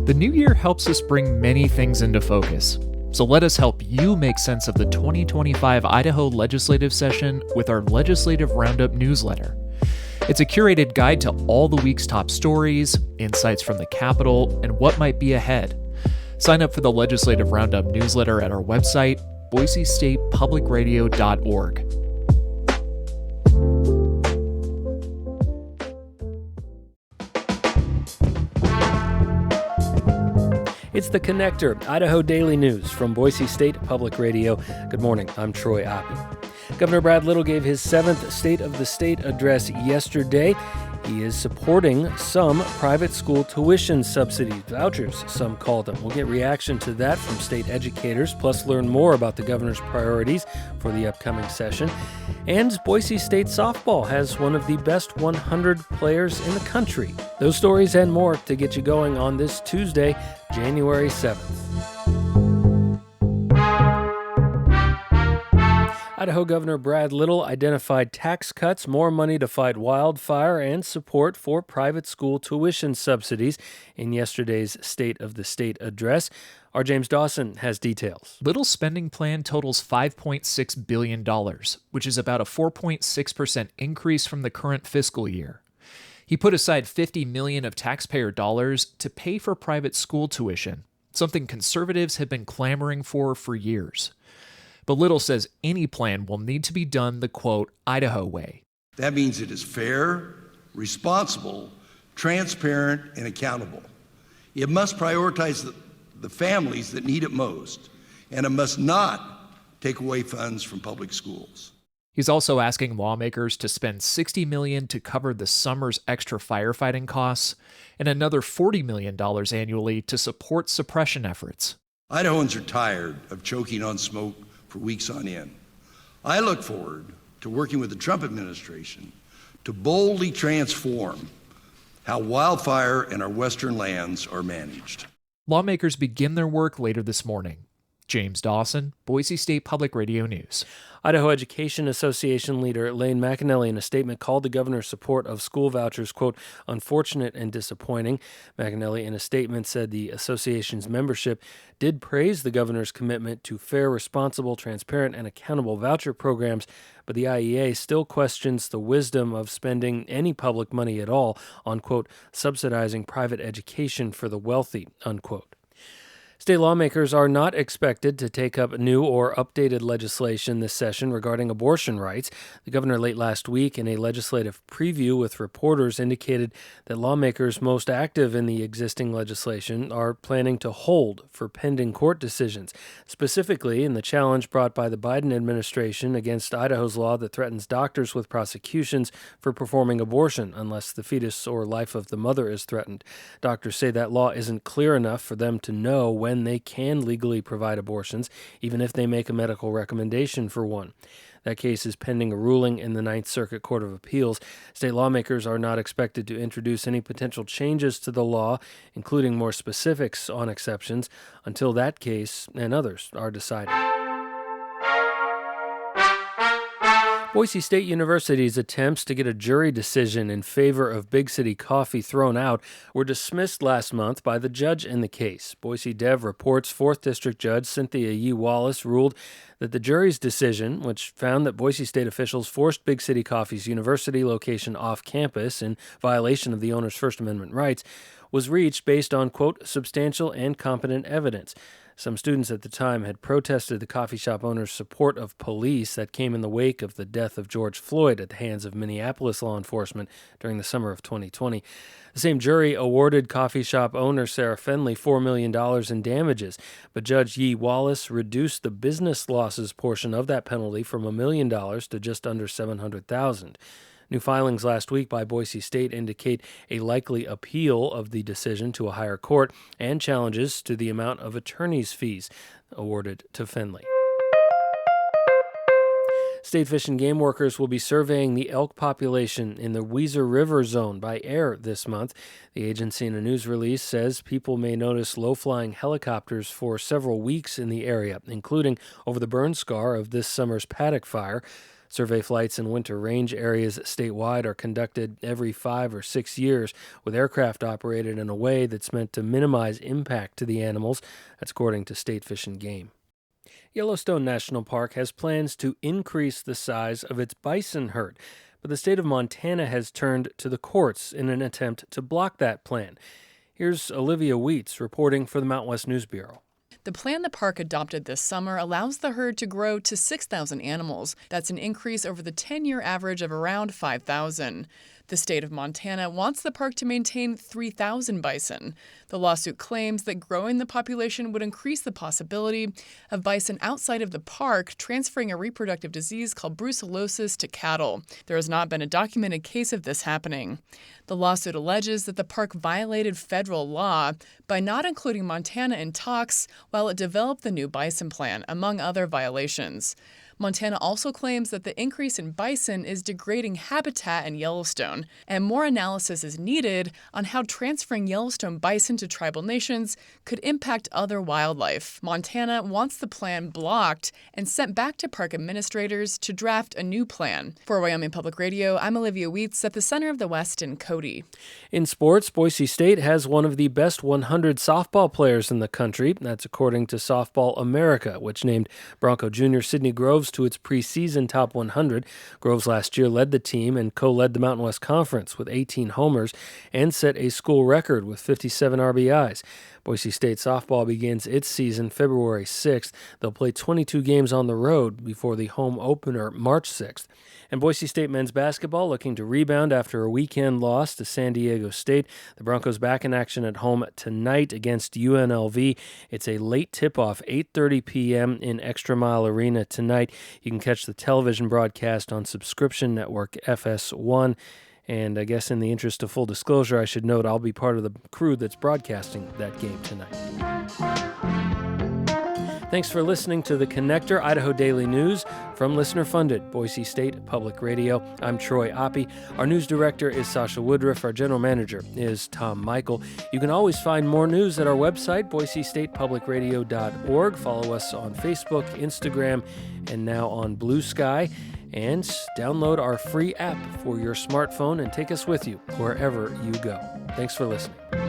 The new year helps us bring many things into focus. So let us help you make sense of the 2025 Idaho legislative session with our Legislative Roundup newsletter. It's a curated guide to all the week's top stories, insights from the Capitol, and what might be ahead. Sign up for the Legislative Roundup newsletter at our website, boisestatepublicradio.org. It's The Connector, Idaho Daily News from Boise State Public Radio. Good morning, I'm Troy Oppie. Governor Brad Little gave his 7th State of the State address yesterday. He is supporting some private school tuition subsidies, vouchers, some call them. We'll get reaction to that from state educators, plus learn more about the governor's priorities for the upcoming session. And Boise State softball has one of the best 100 players in the country. Those stories and more to get you going on this Tuesday, January 7th. Idaho Governor Brad Little identified tax cuts, more money to fight wildfire, and support for private school tuition subsidies in yesterday's State of the State address. Our James Dawson has details. Little's spending plan totals $5.6 billion, which is about a 4.6% increase from the current fiscal year. He put aside $50 million of taxpayer dollars to pay for private school tuition, something conservatives have been clamoring for years. But Little says any plan will need to be done the, quote, Idaho way. That means it is fair, responsible, transparent, and accountable. It must prioritize the families that need it most, and it must not take away funds from public schools. He's also asking lawmakers to spend $60 million to cover the summer's extra firefighting costs and another $40 million annually to support suppression efforts. Idahoans are tired of choking on smoke for weeks on end. I look forward to working with the Trump administration to boldly transform how wildfire in our western lands are managed. Lawmakers begin their work later this morning. James Dawson, Boise State Public Radio News. Idaho Education Association leader Lane McAnally in a statement called the governor's support of school vouchers, quote, unfortunate and disappointing. McAnally in a statement said the association's membership did praise the governor's commitment to fair, responsible, transparent, and accountable voucher programs, but the IEA still questions the wisdom of spending any public money at all on, quote, subsidizing private education for the wealthy, unquote. State lawmakers are not expected to take up new or updated legislation this session regarding abortion rights. The governor late last week in a legislative preview with reporters indicated that lawmakers most active in the existing legislation are planning to hold for pending court decisions, specifically in the challenge brought by the Biden administration against Idaho's law that threatens doctors with prosecutions for performing abortion unless the fetus or life of the mother is threatened. Doctors say that law isn't clear enough for them to know when they can legally provide abortions, even if they make a medical recommendation for one. That case is pending a ruling in the Ninth Circuit Court of Appeals. State lawmakers are not expected to introduce any potential changes to the law, including more specifics on exceptions, until that case and others are decided. Boise State University's attempts to get a jury decision in favor of Big City Coffee thrown out were dismissed last month by the judge in the case. Boise Dev reports 4th District Judge Cynthia Yee Wallace ruled that the jury's decision, which found that Boise State officials forced Big City Coffee's university location off campus in violation of the owner's First Amendment rights, was reached based on, quote, substantial and competent evidence. Some students at the time had protested the coffee shop owner's support of police that came in the wake of the death of George Floyd at the hands of Minneapolis law enforcement during the summer of 2020. The same jury awarded coffee shop owner Sarah Fenley $4 million in damages, but Judge Yee Wallace reduced the business losses portion of that penalty from $1 million to just under $700,000. New filings last week by Boise State indicate a likely appeal of the decision to a higher court and challenges to the amount of attorney's fees awarded to Fenley. State Fish and Game workers will be surveying the elk population in the Weiser River zone by air this month. The agency in a news release says people may notice low-flying helicopters for several weeks in the area, including over the burn scar of this summer's paddock fire. Survey flights in winter range areas statewide are conducted every 5 or 6 years, with aircraft operated in a way that's meant to minimize impact to the animals. That's according to State Fish and Game. Yellowstone National Park has plans to increase the size of its bison herd, but the state of Montana has turned to the courts in an attempt to block that plan. Here's Olivia Wheats reporting for the Mountain West News Bureau. The plan the park adopted this summer allows the herd to grow to 6,000 animals. That's an increase over the 10-year average of around 5,000. The state of Montana wants the park to maintain 3,000 bison. The lawsuit claims that growing the population would increase the possibility of bison outside of the park transferring a reproductive disease called brucellosis to cattle. There has not been a documented case of this happening. The lawsuit alleges that the park violated federal law by not including Montana in talks while it developed the new bison plan, among other violations. Montana also claims that the increase in bison is degrading habitat in Yellowstone, and more analysis is needed on how transferring Yellowstone bison to tribal nations could impact other wildlife. Montana wants the plan blocked and sent back to park administrators to draft a new plan. For Wyoming Public Radio, I'm Olivia Wheats at the Center of the West in Cody. In sports, Boise State has one of the best 100 softball players in the country. That's according to Softball America, which named Bronco junior Sidney Groves to its preseason top 100. Groves last year led the team and co-led the Mountain West Conference with 18 homers and set a school record with 57 RBIs. Boise State softball begins its season February 6th. They'll play 22 games on the road before the home opener March 6th. And Boise State men's basketball looking to rebound after a weekend loss to San Diego State. The Broncos back in action at home tonight against UNLV. It's a late tip-off, 8:30 p.m. in Extra Mile Arena tonight. You can catch the television broadcast on subscription network FS1. And I guess in the interest of full disclosure, I should note I'll be part of the crew that's broadcasting that game tonight. Thanks for listening to The Connector, Idaho Daily News from listener-funded Boise State Public Radio. I'm Troy Oppie. Our news director is Sasha Woodruff. Our general manager is Tom Michael. You can always find more news at our website, boisestatepublicradio.org. Follow us on Facebook, Instagram, and now on Blue Sky. And download our free app for your smartphone and take us with you wherever you go. Thanks for listening.